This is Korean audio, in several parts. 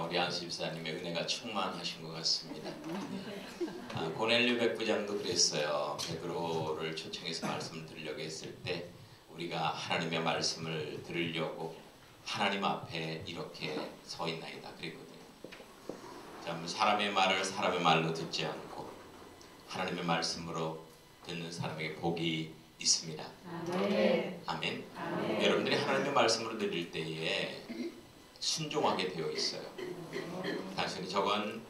우리 안수 집사님의 은혜가 충만하신 것 같습니다. 고넬류 백부장도 그랬어요. 베드로를 초청해서 말씀을 드리려고 했을 때 우리가 하나님의 말씀을 들으려고 하나님 앞에 이렇게 서 있나이다 그랬거든요. 참 사람의 말을 사람의 말로 듣지 않고 하나님의 말씀으로 듣는 사람에게 복이 있습니다. 아멘. 아멘. 아멘. 여러분들이 하나님의 말씀으로 들을 때에 순종하게 되어 있어요. 단순히 저건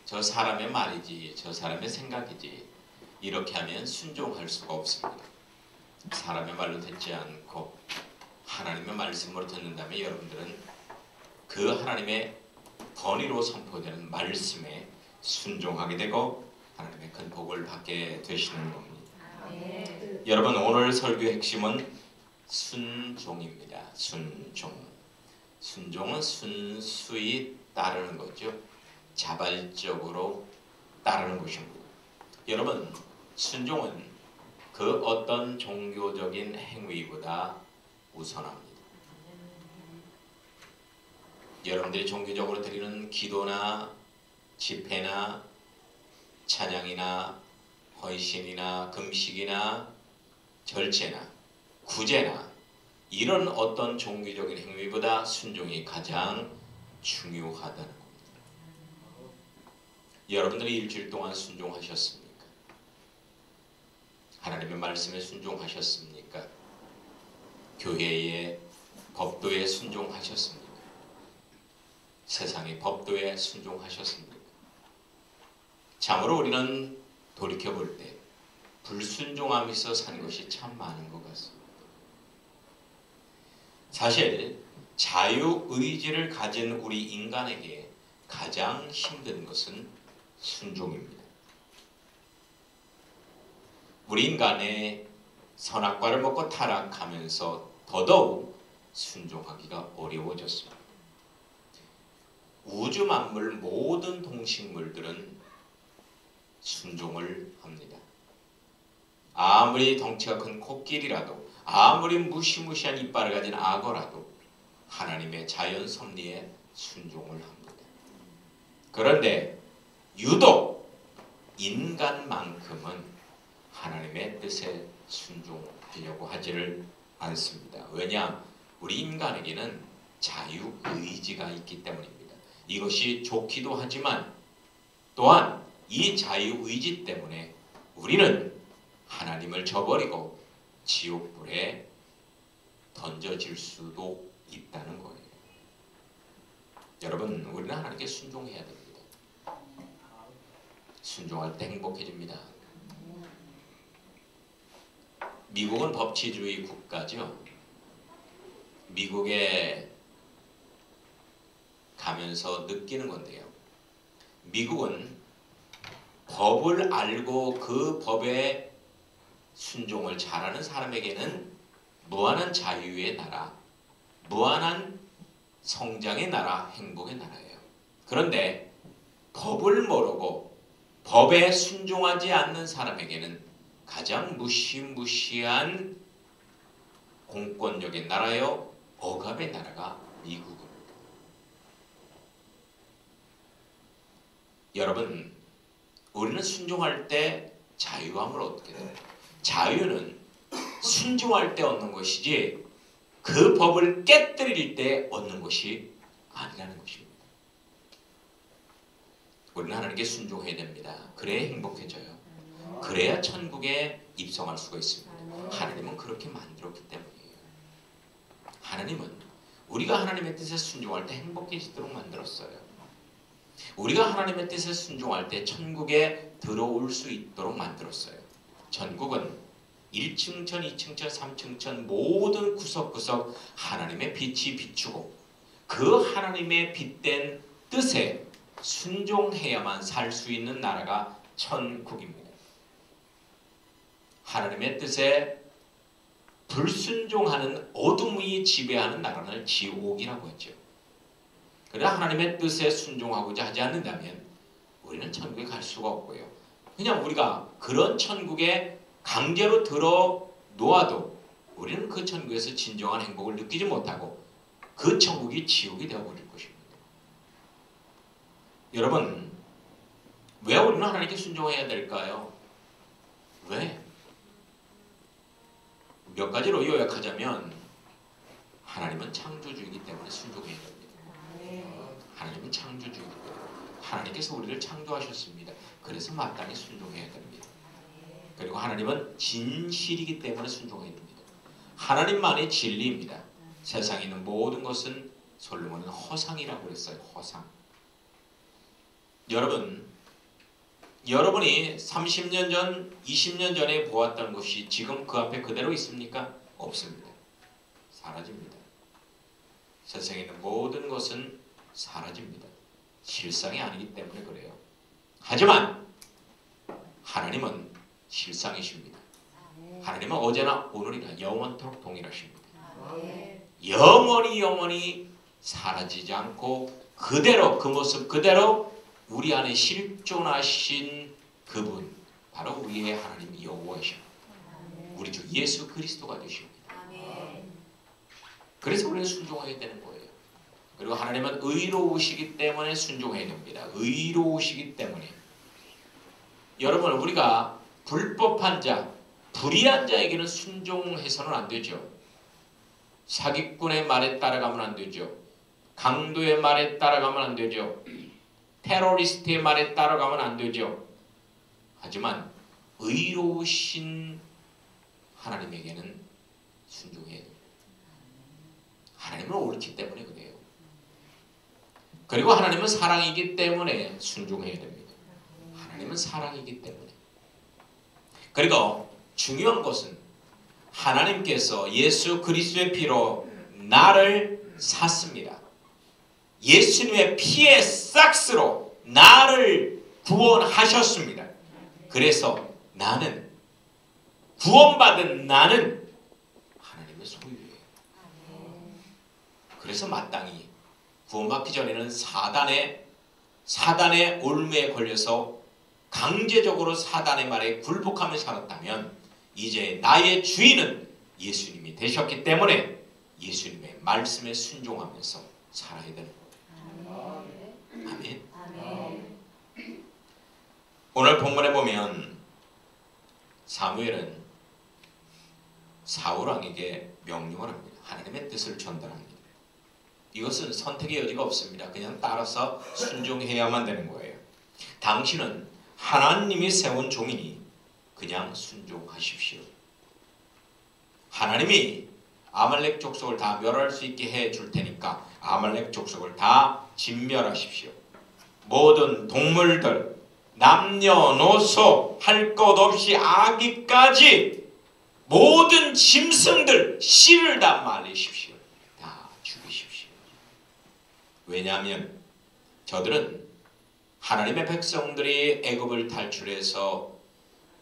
저 사람의 말이지, 저 사람의 생각이지 이렇게 하면 순종할 수가 없습니다. 사람의 말로 듣지 않고 하나님의 말씀으로 듣는다면 여러분들은 그 하나님의 권위로 선포되는 말씀에 순종하게 되고 하나님의 큰 복을 받게 되시는 겁니다. 여러분, 오늘 설교의 핵심은 순종입니다. 순종. 순종은 순수히 따르는 거죠. 자발적으로 따르는 것입니다. 여러분, 순종은 그 어떤 종교적인 행위보다 우선합니다. 여러분들이 종교적으로 드리는 기도나 집회나 찬양이나 헌신이나 금식이나 절제나 구제나 이런 어떤 종교적인 행위보다 순종이 가장 중요하다는 겁니다. 여러분들이 일주일 동안 순종하셨습니까? 하나님의 말씀에 순종하셨습니까? 교회의 법도에 순종하셨습니까? 세상의 법도에 순종하셨습니까? 참으로 우리는 돌이켜볼 때 불순종하면서 사는 것이 참 많은 것 같습니다. 사실 자유의지를 가진 우리 인간에게 가장 힘든 것은 순종입니다. 우리 인간의 선악과를 먹고 타락하면서 더더욱 순종하기가 어려워졌습니다. 우주 만물 모든 동식물들은 순종을 합니다. 아무리 덩치가 큰 코끼리라도 아무리 무시무시한 이빨을 가진 악어라도 하나님의 자연 섭리에 순종을 합니다. 그런데 유독 인간만큼은 하나님의 뜻에 순종하려고 하지를 않습니다. 왜냐? 우리 인간에게는 자유의지가 있기 때문입니다. 이것이 좋기도 하지만 또한 이 자유의지 때문에 우리는 하나님을 저버리고 지옥불에 던져질 수도 있다는 거예요. 여러분, 우리는 하나님께 순종해야 됩니다. 순종할 때 행복해집니다. 미국은 법치주의 국가죠. 미국에 가면서 느끼는 건데요. 미국은 법을 알고 그 법에 순종을 잘하는 사람에게는 무한한 자유의 나라, 무한한 성장의 나라, 행복의 나라예요. 그런데 법을 모르고 법에 순종하지 않는 사람에게는 가장 무시무시한 공권력의 나라요, 억압의 나라가 미국입니다. 여러분, 우리는 순종할 때 자유함을 얻게 돼요. 자유는 순종할 때 얻는 것이지 그 법을 깨뜨릴 때 얻는 것이 아니라는 것입니다. 우리는 하나님께 순종해야 됩니다. 그래야 행복해져요. 그래야 천국에 입성할 수가 있습니다. 하나님은 그렇게 만들었기 때문이에요. 하나님은 우리가 하나님의 뜻에 순종할 때 행복해지도록 만들었어요. 우리가 하나님의 뜻에 순종할 때 천국에 들어올 수 있도록 만들었어요. 천국은 1층천, 2층천, 3층천 모든 구석구석 하나님의 빛이 비추고 그 하나님의 빛된 뜻에 순종해야만 살 수 있는 나라가 천국입니다. 하나님의 뜻에 불순종하는 어둠이 지배하는 나라는 지옥이라고 했죠. 그러나 하나님의 뜻에 순종하고자 하지 않는다면 우리는 천국에 갈 수가 없고요. 그냥 우리가 그런 천국에 강제로 들어 놓아도 우리는 그 천국에서 진정한 행복을 느끼지 못하고 그 천국이 지옥이 되어버릴 것입니다. 여러분, 왜 우리는 하나님께 순종해야 될까요? 왜? 몇 가지로 요약하자면 하나님은 창조주이기 때문에 순종해야 됩니다. 하나님은 창조주이기 때문에 하나님께서 우리를 창조하셨습니다. 그래서 마땅히 순종해야 됩니다. 그리고 하나님은 진실이기 때문에 순종해야 됩니다. 하나님만이 진리입니다. 세상에 있는 모든 것은 솔로몬은 허상이라고 그랬어요. 허상. 여러분이 30년 전, 20년 전에 보았던 것이 지금 그 앞에 그대로 있습니까? 없습니다. 사라집니다. 세상에 있는 모든 것은 사라집니다. 실상이 아니기 때문에 그래요. 하지만 하나님은 실상이십니다. 하나님은 어제나 오늘이나 영원토록 동일하십니다. 영원히 사라지지 않고 그대로 그 모습 그대로 우리 안에 실존하신 그분, 바로 우리의 하나님 여호와이십니다. 우리 주 예수 그리스도가 되십니다. 그래서 우리는 순종해야 되는 거예요. 그리고 하나님은 의로우시기 때문에 순종해야 됩니다. 의로우시기 때문에. 여러분, 우리가 불법한 자, 불의한 자에게는 순종해서는 안 되죠. 사기꾼의 말에 따라가면 안 되죠. 강도의 말에 따라가면 안 되죠. 테러리스트의 말에 따라가면 안 되죠. 하지만 의로우신 하나님에게는 순종해야 됩니다. 하나님은 옳기 때문에 그래요. 그리고 하나님은 사랑이기 때문에 순종해야 됩니다. 하나님은 사랑이기 때문에. 그리고 중요한 것은 하나님께서 예수 그리스도의 피로 나를 샀습니다. 예수님의 피의 싹스로 나를 구원하셨습니다. 그래서 나는, 구원받은 나는 하나님의 소유예요. 그래서 마땅히 구원받기 전에는 사단의 올무에 걸려서 강제적으로 사단의 말에 굴복하며 살았다면 이제 나의 주인은 예수님이 되셨기 때문에 예수님의 말씀에 순종하면서 살아야 되는 거예요. 아멘. 오늘 본문에 보면 사무엘은 사울 왕에게 명령을 합니다. 하나님의 뜻을 전달합니다. 이것은 선택의 여지가 없습니다. 그냥 따라서 순종해야만 되는 거예요. 당신은 하나님이 세운 종이니 그냥 순종하십시오. 하나님이 아말렉 족속을 다 멸할 수 있게 해줄 테니까 아말렉 족속을 다 진멸하십시오. 모든 동물들, 남녀노소 할 것 없이 아기까지 모든 짐승들 씨를 다 말리십시오. 다 죽이십시오. 왜냐하면 저들은 하나님의 백성들이 애굽을 탈출해서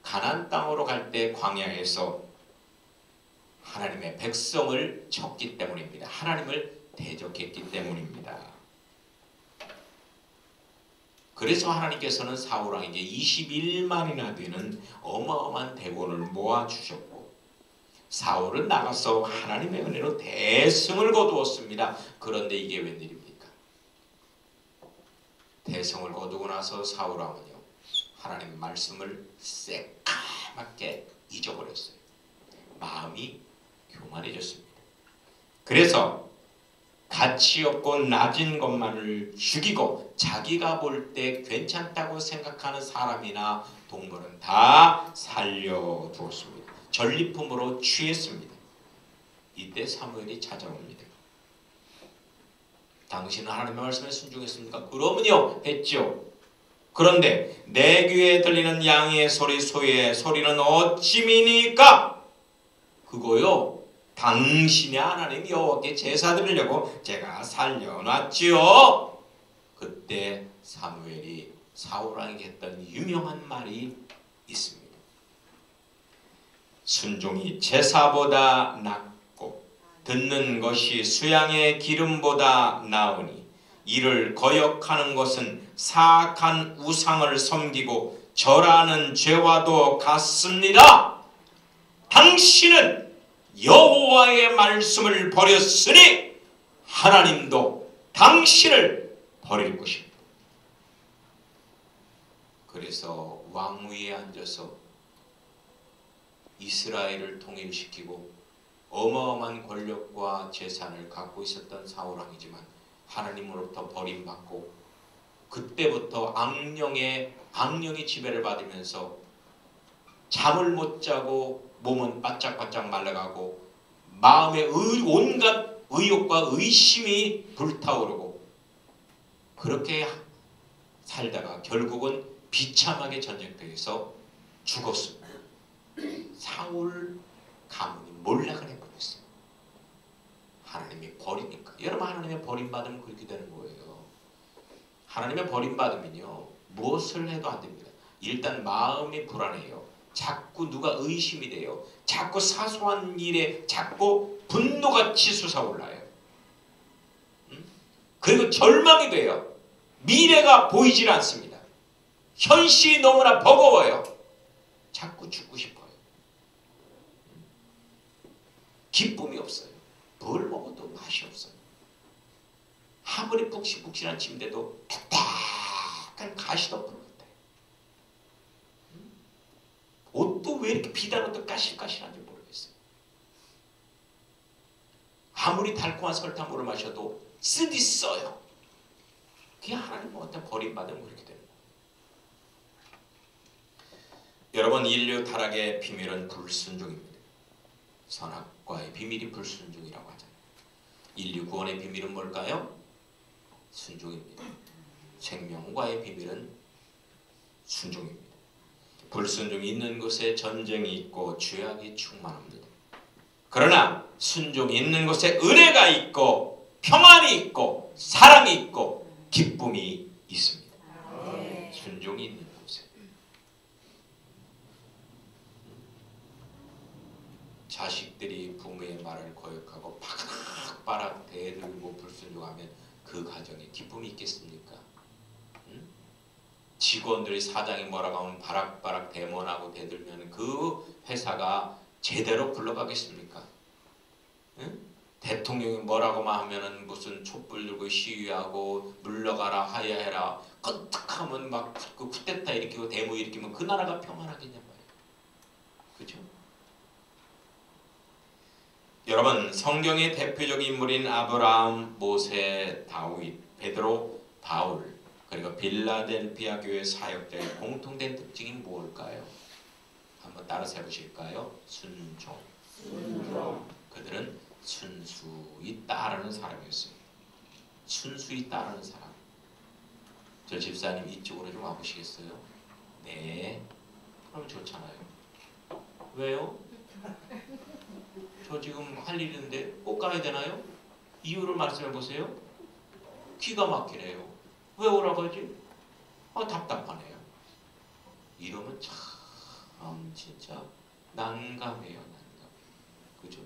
가나안 땅으로 갈 때 광야에서 하나님의 백성을 쳤기 때문입니다. 하나님을 대적했기 때문입니다. 그래서 하나님께서는 사울왕에게 21만이나 되는 어마어마한 대군을 모아주셨고 사울은 나가서 하나님의 은혜로 대승을 거두었습니다. 그런데 이게 웬일입니까? 대승을 거두고 나서 사울왕은요, 하나님 말씀을 새까맣게 잊어버렸어요. 마음이 교만해졌습니다. 그래서 가치 없고 낮은 것만을 죽이고 자기가 볼 때 괜찮다고 생각하는 사람이나 동물은 다 살려두었습니다. 전리품으로 취했습니다. 이때 사무엘이 찾아옵니다. 당신은 하나님의 말씀에 순종했습니까? 그러면요, 했죠. 그런데 내 귀에 들리는 양의 소리, 소의 소리는 어찌미니까? 그거요, 당신의 하나님 여호와께 제사 드리려고 제가 살려놨지요. 그때 사무엘이 사울왕에게 했던 유명한 말이 있습니다. 순종이 제사보다 낫고 듣는 것이 수양의 기름보다 나으니 이를 거역하는 것은 사악한 우상을 섬기고 절하는 죄와도 같습니다. 당신은 여호와의 말씀을 버렸으니 하나님도 당신을 버릴 것입니다. 그래서 왕위에 앉아서 이스라엘을 통일시키고 어마어마한 권력과 재산을 갖고 있었던 사울왕이지만 하나님으로부터 버림받고 그때부터 악령이 지배를 받으면서 잠을 못 자고 몸은 바짝바짝 말라가고 마음에 온갖 의욕과 의심이 불타오르고 그렇게 살다가 결국은 비참하게 전쟁터에서 죽었습니다. 사울 가문이 몰락을 해버렸어요. 하나님이 버리니까. 여러분, 하나님의 버림받으면 그렇게 되는 거예요. 하나님의 버림받으면요 무엇을 해도 안 됩니다. 일단 마음이 불안해요. 자꾸 누가 의심이 돼요. 자꾸 사소한 일에 자꾸 분노같이 솟아올라요. 그리고 절망이 돼요. 미래가 보이질 않습니다. 현실이 너무나 버거워요. 자꾸 죽고 싶어요. 기쁨이 없어요. 뭘 먹어도 맛이 없어요. 아무리 푹신푹신한 침대도 딱딱한 가시덤불 같아요. 옷도 왜 이렇게 비단 옷도 까실까실한지 모르겠어요. 아무리 달콤한 설탕물을 마셔도 쓰디 써요. 그게 하나님한테 버림받으면 그렇게 되는 거예요. 여러분, 인류 타락의 비밀은 불순종입니다. 선악과의 비밀이 불순종이라고 하잖아요. 인류 구원의 비밀은 뭘까요? 순종입니다. 생명과의 비밀은 순종입니다. 불순종이 있는 곳에 전쟁이 있고 죄악이 충만합니다. 그러나 순종이 있는 곳에 은혜가 있고 평안이 있고 사랑이 있고 기쁨이 있습니다. 순종이 있는 곳에. 자식들이 부모의 말을 거역하고 바락바락 대들고 불순종하면 그 가정에 기쁨이 있겠습니까? 직원들이 사장이 뭐라고 하면 바락바락 대모하고 대들면 그 회사가 제대로 굴러가겠습니까? 대통령이 뭐라고만 하면은 무슨 촛불 들고 시위하고 물러가라 하야해라 껐떡하면 막 그 쿠데타 일으키고 데모 일으키면 그 나라가 평안하겠냐 말이에요. 그죠? 여러분, 성경의 대표적인 인물인 아브라함, 모세, 다윗, 베드로, 바울 그리고 빌라델피아 교회 사역자의 공통된 특징이 무엇일까요? 한번 따라서 해보실까요? 순종. 그들은 순수히 따르는 사람이었어요. 순수히 따르는 사람. 저 집사님 이쪽으로 좀 와보시겠어요? 네. 그럼 좋잖아요. 왜요? 저 지금 할 일이 있는데 꼭 가야 되나요? 이유를 말씀해 보세요. 기가 막히네요. 왜 오라고 하지? 답답하네요. 이러면 참 진짜 난감해요. 난감. 그죠?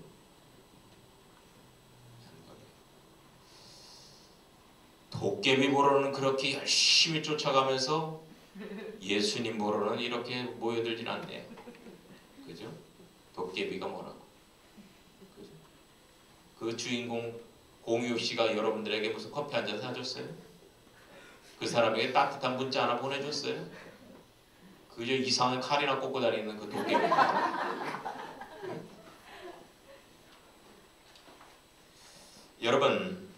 도깨비 보러는 그렇게 열심히 쫓아가면서 예수님 보러는 이렇게 모여들진 않네요. 그죠? 도깨비가 뭐라고? 그죠? 그 주인공 공유 씨가 여러분들에게 무슨 커피 한 잔 사줬어요? 그 사람에게 따뜻한 문자 하나 보내줬어요? 그저 이상한 칼이나 꽂고 다니는 그 도깨비. 여러분,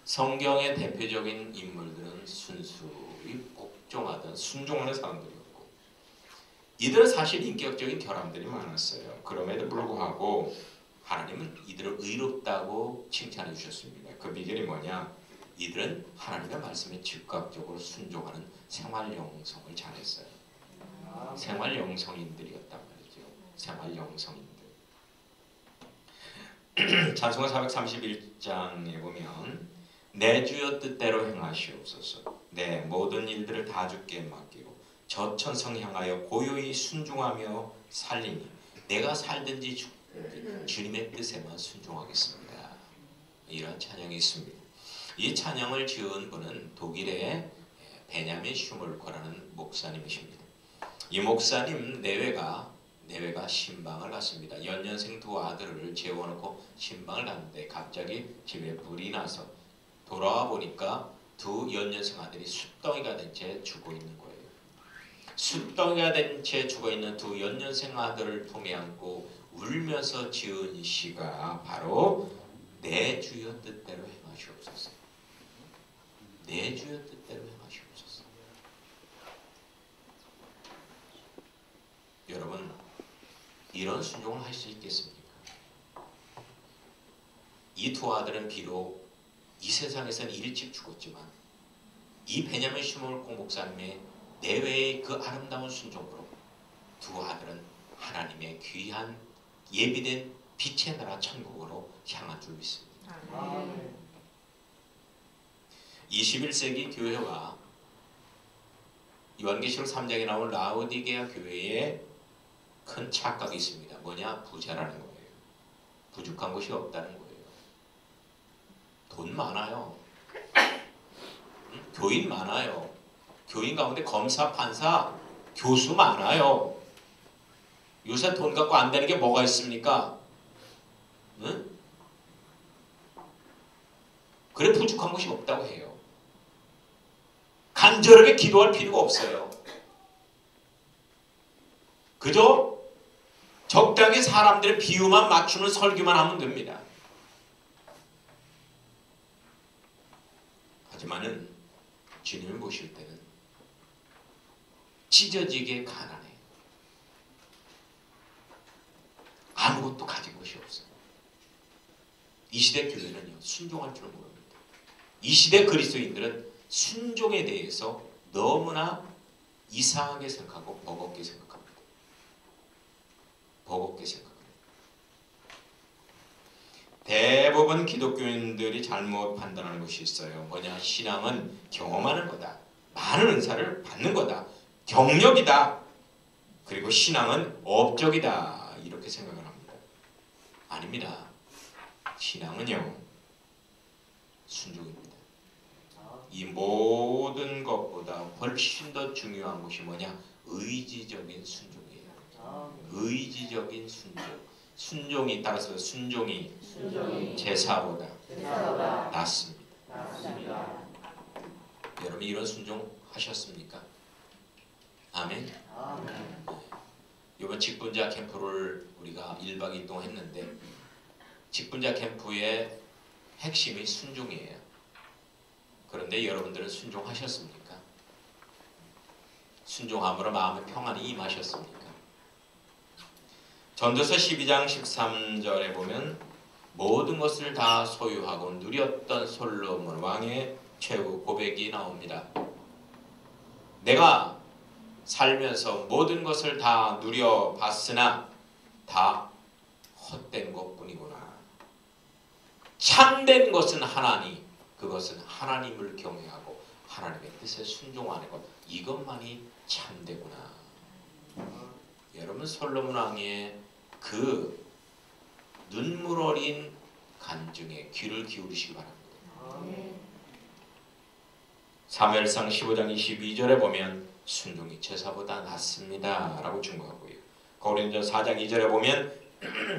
성경의 대표적인 인물들은 순수히 복종하던 순종하는 사람들이었고 이들은 사실 인격적인 결함들이 많았어요. 그럼에도 불구하고 하나님은 이들을 의롭다고 칭찬해 주셨습니다. 그 비결이 뭐냐? 이들은 하나님의 말씀에 즉각적으로 순종하는 생활 영성을 잘했어요. 생활 영성인들이었단 말이죠. 생활 영성인들. 찬송가 431장에 보면 내 주여 뜻대로 행하시옵소서. 내 모든 일들을 다 주께 맡기고 저 천성 향하여 고요히 순종하며 살리니 내가 살든지 주님의 뜻에만 순종하겠습니다. 이런 찬양이 있습니다. 이 찬양을 지은 분은 독일의 베냐민 슈몰커라는 목사님이십니다. 이 목사님 내외가 신방을 갔습니다. 연년생 두 아들을 재워놓고 신방을 갔는데 갑자기 집에 불이 나서 돌아와 보니까 두 연년생 아들이 숫덩이가 된 채 죽어 있는 거예요. 숫덩이가 된 채 죽어있는 두 연년생 아들을 품에 안고 울면서 지은 시가 바로 내 주여 뜻대로 행하시옵소서. 내 주여 뜻대로 행하시옵소서. 여러분, 이런 순종을 할 수 있겠습니까? 이 두 아들은 비록 이 세상에서는 일찍 죽었지만 이 베냐민 시몬 목사님의 내외의 그 아름다운 순종으로 두 아들은 하나님의 귀한 예비된 빛의 나라 천국으로 향한 줄 믿습니다. 21세기 교회가 요한계시록 3장에 나온 라오디게아 교회에 큰 착각이 있습니다. 뭐냐? 부자라는 거예요. 부족한 것이 없다는 거예요. 돈 많아요. 교인 많아요. 교인 가운데 검사, 판사, 교수 많아요. 요새 돈 갖고 안 되는 게 뭐가 있습니까? 응? 그래 부족한 것이 없다고 해요. 간절하게 기도할 필요가 없어요. 그저 적당히 사람들의 비유만 맞추는 설교만 하면 됩니다. 하지만은 주님을 보실 때는 찢어지게 가난해. 아무것도 가진 것이 없어요. 이 시대 교회는요, 순종할 줄은 모릅니다. 이 시대 그리스도인들은 순종에 대해서 너무나 이상하게 생각하고 버겁게 생각합니다. 버겁게 생각합니다. 대부분 기독교인들이 잘못 판단하는 것이 있어요. 뭐냐? 신앙은 경험하는 거다. 많은 은사를 받는 거다. 경력이다. 그리고 신앙은 업적이다. 이렇게 생각을 합니다. 아닙니다. 신앙은요, 순종입니다. 이 모든 것보다 훨씬 더 중요한 것이 뭐냐? 의지적인 순종이에요. 의지적인 순종. 순종이 따라서 순종이 제사보다 낫습니다. 여러분 이런 순종 하셨습니까? 아멘. 이번 직분자 캠프를 우리가 1박 2일 동안 했는데 직분자 캠프의 핵심이 순종이에요. 그런데 여러분들은 순종하셨습니까? 순종함으로 마음의 평안이 임하셨습니까? 전도서 12장 13절에 보면 모든 것을 다 소유하고 누렸던 솔로몬 왕의 최후 고백이 나옵니다. 내가 살면서 모든 것을 다 누려봤으나 다 헛된 것뿐이구나. 참된 것은 하나님, 그것은 하나님을 경외하고 하나님의 뜻에 순종하는 것, 이것만이 참되구나. 여러분 솔로몬 왕의 그 눈물 어린 간증에 귀를 기울이시기 바랍니다. 사무엘상 15장 22절에 보면 순종이 제사보다 낫습니다 라고 증거하고요. 고린도전서 4장 2절에 보면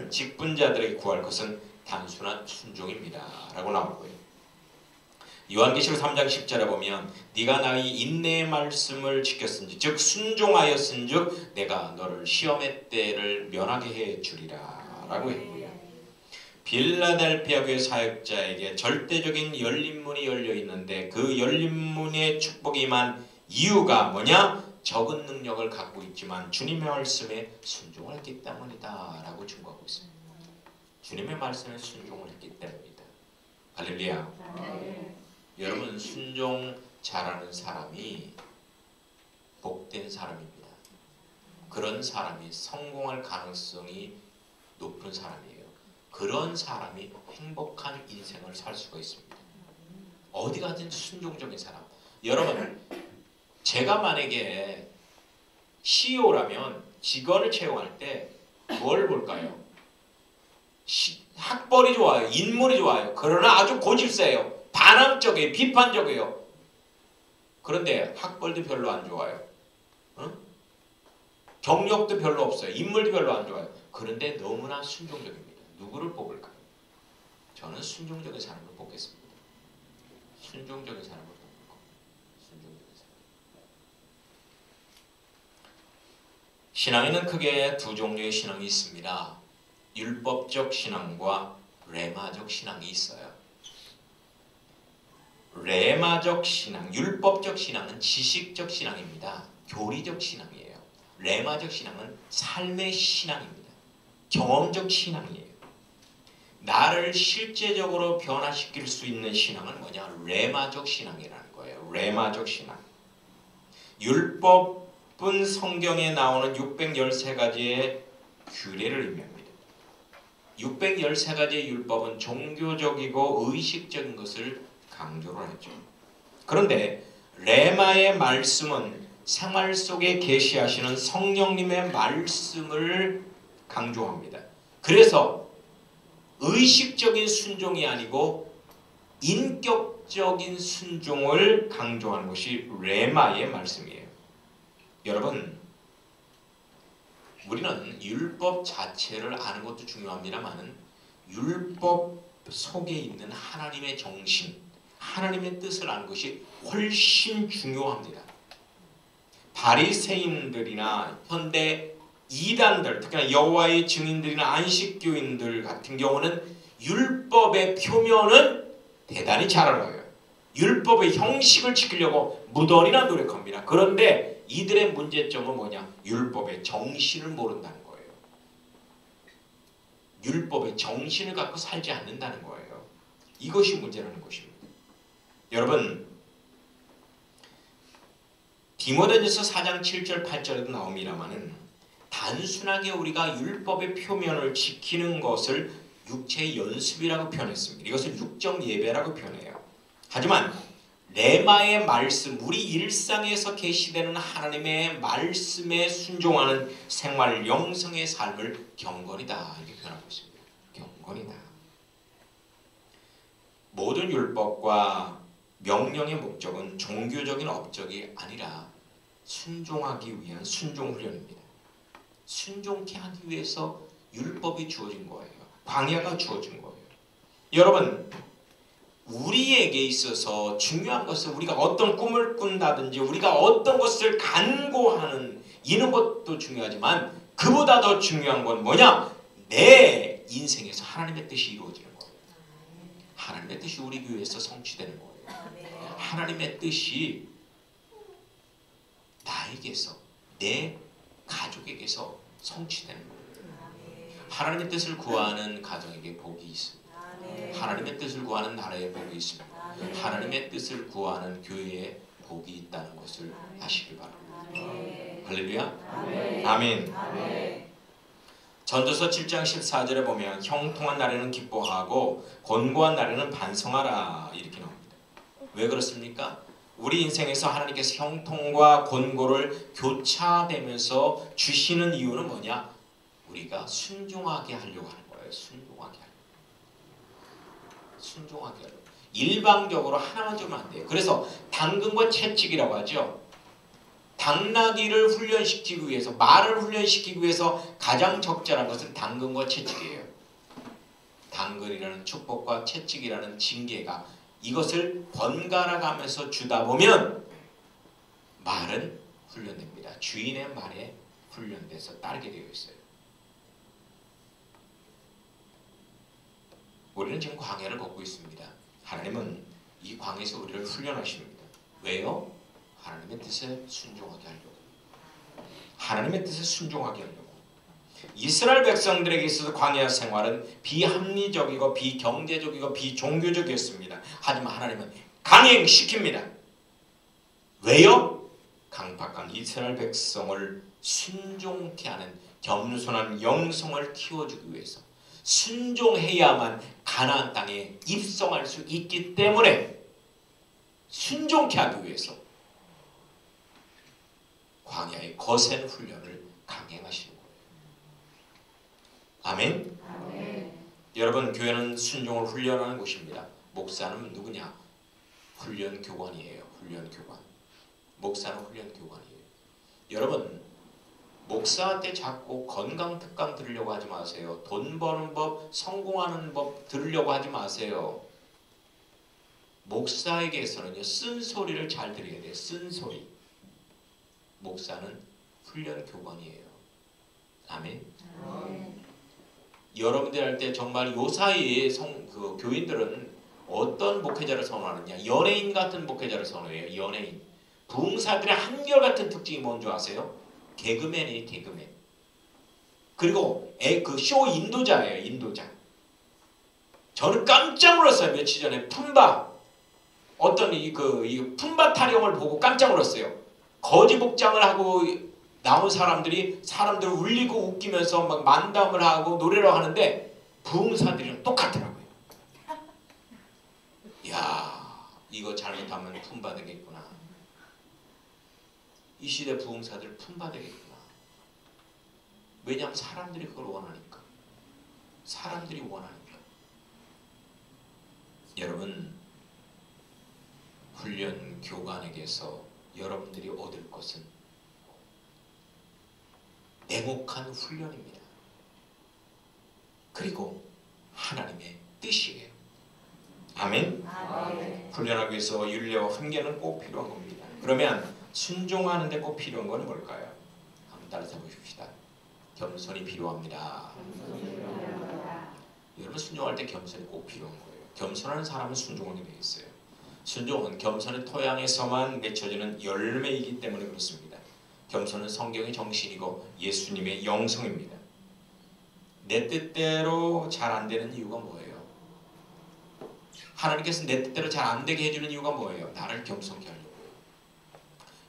직분자들에게 구할 것은 단순한 순종입니다 라고 나오고요. 요한계시록 3장 10절에 보면 네가 나의 인내의 말씀을 지켰은지 즉 순종하였은즉 내가 너를 시험의 때를 면하게 해 주리라 라고 했고요. 빌라델피아 교회 사역자에게 절대적인 열린문이 열려 있는데 그 열린문의 축복이 임한 이유가 뭐냐? 적은 능력을 갖고 있지만 주님의 말씀에 순종을 했기 때문이다 라고 증거하고 있습니다. 주님의 말씀에 순종을 했기 때문이다. 할렐루야. 여러분 순종 잘하는 사람이 복된 사람입니다. 그런 사람이 성공할 가능성이 높은 사람이에요. 그런 사람이 행복한 인생을 살 수가 있습니다. 어디 가든지 순종적인 사람. 여러분 제가 만약에 CEO라면 직원을 채용할 때 뭘 볼까요? 학벌이 좋아요. 인물이 좋아요. 그러나 아주 고집세요. 반항적이에요. 비판적이에요. 그런데 학벌도 별로 안 좋아요. 응? 경력도 별로 없어요. 인물도 별로 안 좋아요. 그런데 너무나 순종적입니다. 누구를 뽑을까요? 저는 순종적인 사람을 뽑겠습니다. 순종적인 사람을 뽑을 겁니다. 순종적인 사람. 신앙에는 크게 두 종류의 신앙이 있습니다. 율법적 신앙과 레마적 신앙이 있어요. 레마적 신앙, 율법적 신앙은 지식적 신앙입니다. 교리적 신앙이에요. 레마적 신앙은 삶의 신앙입니다. 경험적 신앙이에요. 나를 실제적으로 변화시킬 수 있는 신앙은 뭐냐? 레마적 신앙이라는 거예요. 레마적 신앙. 율법은 성경에 나오는 613가지의 규례를 의미합니다. 613가지의 율법은 종교적이고 의식적인 것을 강조를 하죠. 그런데 레마의 말씀은 생활 속에 계시하시는 성령님의 말씀을 강조합니다. 그래서 의식적인 순종이 아니고 인격적인 순종을 강조하는 것이 레마의 말씀이에요. 여러분, 우리는 율법 자체를 아는 것도 중요합니다만 율법 속에 있는 하나님의 정신, 하나님의 뜻을 아는 것이 훨씬 중요합니다. 바리새인들이나 현대 이단들, 특히나 여호와의 증인들이나 안식교인들 같은 경우는 율법의 표면은 대단히 잘 알아요. 율법의 형식을 지키려고 무던히나 노력합니다. 그런데 이들의 문제점은 뭐냐? 율법의 정신을 모른다는 거예요. 율법의 정신을 갖고 살지 않는다는 거예요. 이것이 문제라는 것입니다. 여러분, 디모데전서 4장 7절 8절에도 나옵니다마는 단순하게 우리가 율법의 표면을 지키는 것을 육체의 연습이라고 표현했습니다. 이것을 육적 예배라고 표현해요. 하지만 레마의 말씀, 우리 일상에서 계시되는 하나님의 말씀에 순종하는 생활, 영성의 삶을 경건이다 이렇게 표현하고 있습니다. 경건이다. 모든 율법과 명령의 목적은 종교적인 업적이 아니라 순종하기 위한 순종 훈련입니다. 순종케 하기 위해서 율법이 주어진 거예요. 광야가 주어진 거예요. 여러분, 우리에게 있어서 중요한 것은 우리가 어떤 꿈을 꾼다든지 우리가 어떤 것을 간구하는 이런 것도 중요하지만 그보다 더 중요한 건 뭐냐? 내 인생에서 하나님의 뜻이 이루어지는 거예요. 하나님의 뜻이 우리 교회에서 성취되는 거예요. 하나님의 뜻이 나에게서, 내 가족에게서 성취되는 거예요. 하나님의 뜻을 구하는 가정에게 복이 있습니다. 하나님의 뜻을 구하는 나라에 복이 있습니다. 하나님의 뜻을 구하는 교회에 복이 있다는 것을 아시길 바랍니다. 할렐루야. 아멘. 전도서 7장 14절에 보면 형통한 날에는 기뻐하고 곤고한 날에는 반성하라 이렇게 나옵니다. 왜 그렇습니까? 우리 인생에서 하나님께서 형통과 곤고를 교차되면서 주시는 이유는 뭐냐? 우리가 순종하게 하려고 하는 거예요. 순종하게 하려고. 일방적으로 하나만 주면 안 돼요. 그래서 당근과 채찍이라고 하죠. 당나귀를 훈련시키기 위해서, 말을 훈련시키기 위해서 가장 적절한 것은 당근과 채찍이에요. 당근이라는 축복과 채찍이라는 징계가 이것을 번갈아 가면서 주다 보면 말은 훈련됩니다. 주인의 말에 훈련돼서 따르게 되어 있어요. 우리는 지금 광야를 걷고 있습니다. 하나님은 이 광야에서 우리를 훈련하십니다. 왜요? 하나님의 뜻에 순종하게 하려고. 하나님의 뜻에 순종하게 하려고. 이스라엘 백성들에게 있어서 광야 생활은 비합리적이고 비경제적이고 비종교적이었습니다. 하지만 하나님은 강행시킵니다. 왜요? 강박한 이스라엘 백성을 순종케 하는 겸손한 영성을 키워주기 위해서 순종해야만 가나안 땅에 입성할 수 있기 때문에 순종케 하기 위해서 광야의 거센 훈련을 강행하시는 거예요. 아멘? 여러분, 교회는 순종을 훈련하는 곳입니다. 목사는 누구냐? 훈련교관이에요. 훈련교관. 목사는 훈련교관이에요. 여러분, 목사한테 자꾸 건강 특강 들으려고 하지 마세요. 돈 버는 법, 성공하는 법 들으려고 하지 마세요. 목사에게서는요, 쓴소리를 잘 들어야 돼요. 쓴소리. 목사는 훈련 교관이에요. 아멘. 여러분들 할 때 정말 요 사이에 그 교인들은 어떤 목회자를 선호하느냐? 연예인 같은 목회자를 선호해요. 연예인. 부흥사들의 한결같은 특징이 뭔지 아세요? 개그맨이에요. 개그맨. 그리고 그 쇼 인도자예요. 인도자. 저는 깜짝 놀랐어요. 며칠 전에 품바 어떤 이 품바 타령을 보고 깜짝 놀랐어요. 거지 복장을 하고 나온 사람들을 울리고 웃기면서 막 만담을 하고 노래를 하는데 부흥사들이랑 똑같더라고요. 이야, 이거 잘못하면 품바 되겠구나. 이 시대 부흥사들 품바 되겠구나. 왜냐하면 사람들이 그걸 원하니까. 사람들이 원하니까. 여러분, 훈련 교관에게서 여러분들이 얻을 것은 냉혹한 훈련입니다. 그리고 하나님의 뜻이에요. 아멘? 아멘. 훈련하기 위해서 윤례와 훈계는 꼭 필요한 겁니다. 그러면 순종하는 데 꼭 필요한 건 뭘까요? 한번 따라서 보십시다. 겸손이 필요합니다. 여러분, 순종할 때 겸손이 꼭 필요한 거예요. 겸손하는 사람은 순종하게 되어 있어요. 순종은 겸손의 토양에서만 맺혀지는 열매이기 때문에 그렇습니다. 겸손은 성경의 정신이고 예수님의 영성입니다. 내 뜻대로 잘 안 되는 이유가 뭐예요? 하나님께서 내 뜻대로 잘 안 되게 해주는 이유가 뭐예요? 나를 겸손케 하려고요.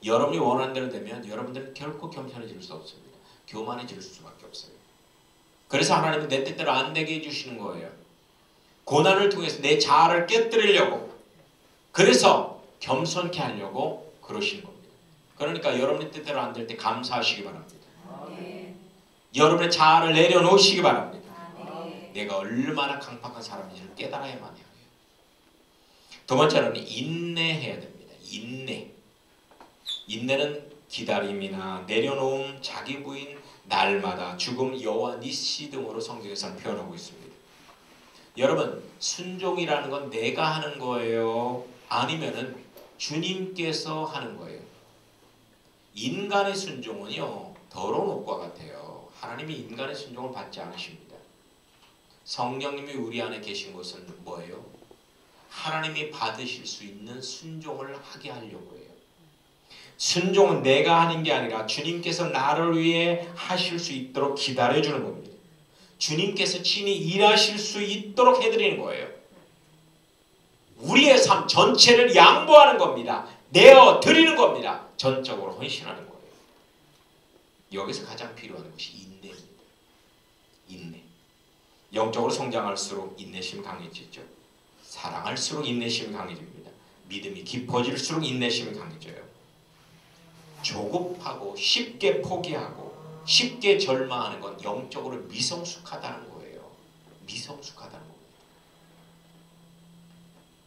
여러분이 원하는 대로 되면 여러분들은 결코 겸손해질 수 없습니다. 교만해질 수밖에 없어요. 그래서 하나님은 내 뜻대로 안 되게 해주시는 거예요. 고난을 통해서 내 자아를 깨뜨리려고, 그래서 겸손케 하려고 그러시는 겁니다. 그러니까 여러분의 뜻대로 안 될 때 감사하시기 바랍니다. 여러분의 자아를 내려놓으시기 바랍니다. 내가 얼마나 강팍한 사람인지를 깨달아야만 해요. 두 번째로는 인내해야 됩니다. 인내. 인내는 기다림이나 내려놓음, 자기 부인, 날마다, 죽음, 여호와 니시 등으로 성경에서는 표현하고 있습니다. 여러분, 순종이라는 건 내가 하는 거예요? 아니면은 주님께서 하는 거예요? 인간의 순종은요, 더러운 옷과 같아요. 하나님이 인간의 순종을 받지 않으십니다. 성령님이 우리 안에 계신 것은 뭐예요? 하나님이 받으실 수 있는 순종을 하게 하려고 해요. 순종은 내가 하는 게 아니라 주님께서 나를 위해 하실 수 있도록 기다려주는 겁니다. 주님께서 친히 일하실 수 있도록 해드리는 거예요. 우리의 삶 전체를 양보하는 겁니다. 내어드리는 겁니다. 전적으로 헌신하는 거예요. 여기서 가장 필요한 것이 인내입니다. 인내. 영적으로 성장할수록 인내심이 강해지죠. 사랑할수록 인내심이 강해집니다. 믿음이 깊어질수록 인내심이 강해져요. 조급하고 쉽게 포기하고 쉽게 절망하는 건 영적으로 미성숙하다는 거예요. 미성숙하다는 겁니다.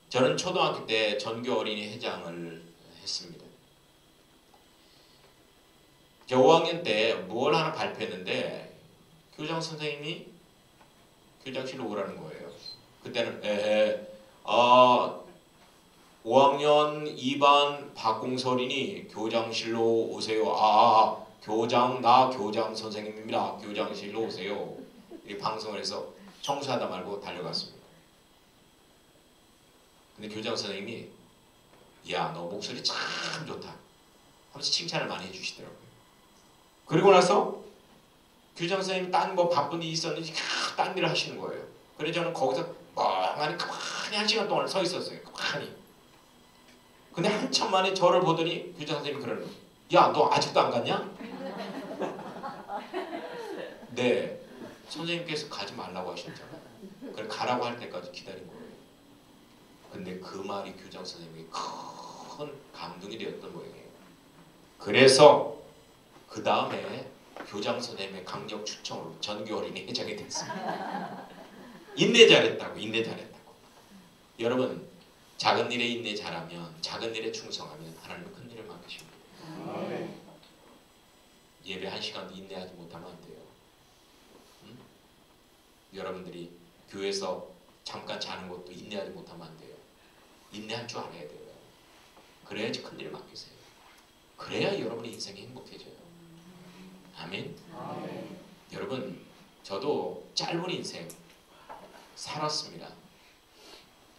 저는 초등학교 때 전교 어린이 회장을 했습니다. 5학년 때 뭘 하나 발표했는데 교장 선생님이 교장실로 오라는 거예요. 그때는 5학년 2반 박공설이니 교장실로 오세요. 나 교장 선생님입니다. 교장실로 오세요. 이 방송을 해서 청소하다 말고 달려갔습니다. 근데 교장 선생님이 야, 너 목소리 참 좋다 하면서 칭찬을 많이 해주시더라고요. 그리고 나서 교장 선생님이 딴 뭐 바쁜 일이 있었는지 딴 일을 하시는 거예요. 그래서 저는 거기서 멍하니 가만히 1시간 동안 서 있었어요. 가만히. 근데 한참 만에 저를 보더니 교장 선생님이 그러는 거예요. 야, 너 아직도 안 갔냐? 네, 선생님께서 가지 말라고 하셨잖아요. 그래 가라고 할 때까지 기다린 거예요. 근데 그 말이 교장 선생님에게 큰 감동이 되었던 모양이에요. 그래서 그 다음에 교장 선생님의 강력 추천으로 전교 어린이 회장이 됐습니다. 인내 잘했다고. 인내 잘했다고. 여러분, 작은 일에 인내 잘하면, 작은 일에 충성하면 하나님은 큰 일을 맡기십니다. 예배 1시간도 인내하지 못하면 안 돼요. 응? 여러분들이 교회에서 잠깐 자는 것도 인내하지 못하면 안 돼요. 인내할 줄 알아야 돼요. 그래야지 큰 일을 맡기세요. 그래야 여러분의 인생이 행복해져요. 아멘. 여러분, 저도 짧은 인생 살았습니다.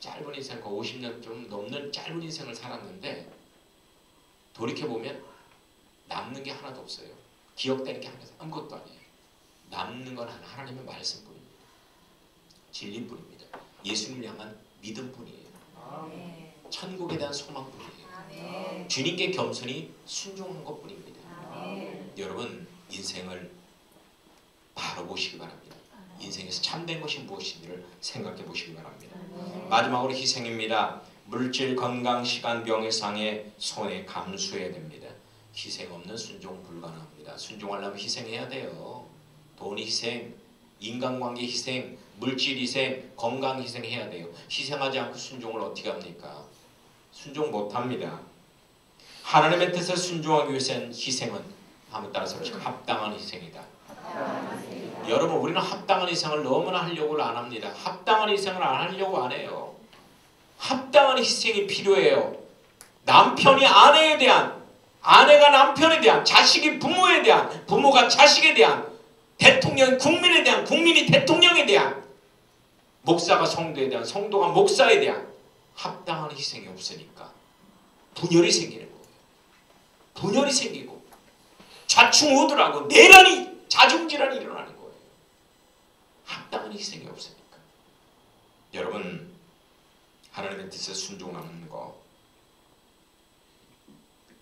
짧은 인생, 50년 좀 넘는 짧은 인생을 살았는데 돌이켜보면 남는 게 하나도 없어요. 기억되는 게 아무것도 아니에요. 남는 건 하나님의 말씀뿐입니다. 진리뿐입니다. 예수님을 향한 믿음뿐이에요. 천국에 대한 소망뿐이에요. 주님께 겸손히 순종한 것뿐입니다. 여러분, 인생을 바로 보시기 바랍니다. 인생에서 참된 것이 무엇인지를 생각해 보시기 바랍니다. 마지막으로 희생입니다. 물질, 건강, 시간, 명예상의 손해 감수해야 됩니다. 희생 없는 순종 불가능합니다. 순종하려면 희생해야 돼요. 돈 희생, 인간관계 희생, 물질 희생, 건강 희생해야 돼요. 희생하지 않고 순종을 어떻게 합니까? 순종 못합니다. 하나님의 뜻에 순종하기 위해서는 희생은 한번 따라서 합당한 희생이다. 여러분, 우리는 합당한 희생을 너무나 하려고 안 합니다. 합당한 희생을 안 하려고 안 해요. 합당한 희생이 필요해요. 남편이 아내에 대한, 아내가 남편에 대한, 자식이 부모에 대한, 부모가 자식에 대한, 대통령이 국민에 대한, 국민이 대통령에 대한, 목사가 성도에 대한, 성도가 목사에 대한 합당한 희생이 없으니까 분열이 생기는 거예요. 분열이 생기고 좌충우돌하고 내란이, 자중질환이 일어나는 거예요. 합당한 희생이 없으니까. 여러분, 하나님의 뜻에 순종하는 거,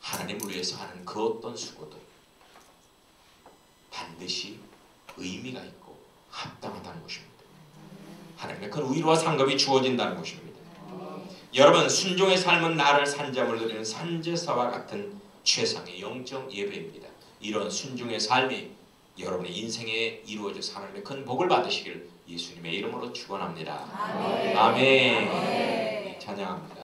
하나님을 위해서 하는 그 어떤 수고도 반드시 의미가 있고 합당하다는 것입니다. 하나님의 큰 위로와 상급이 주어진다는 것입니다. 여러분, 순종의 삶은 나를 산잠을 드리는 산제사와 같은 최상의 영적 예배입니다. 이런 순종의 삶이 여러분의 인생에 이루어져서 하나님의 큰 복을 받으시길 예수님의 이름으로 축원합니다. 아멘. 찬양합니다.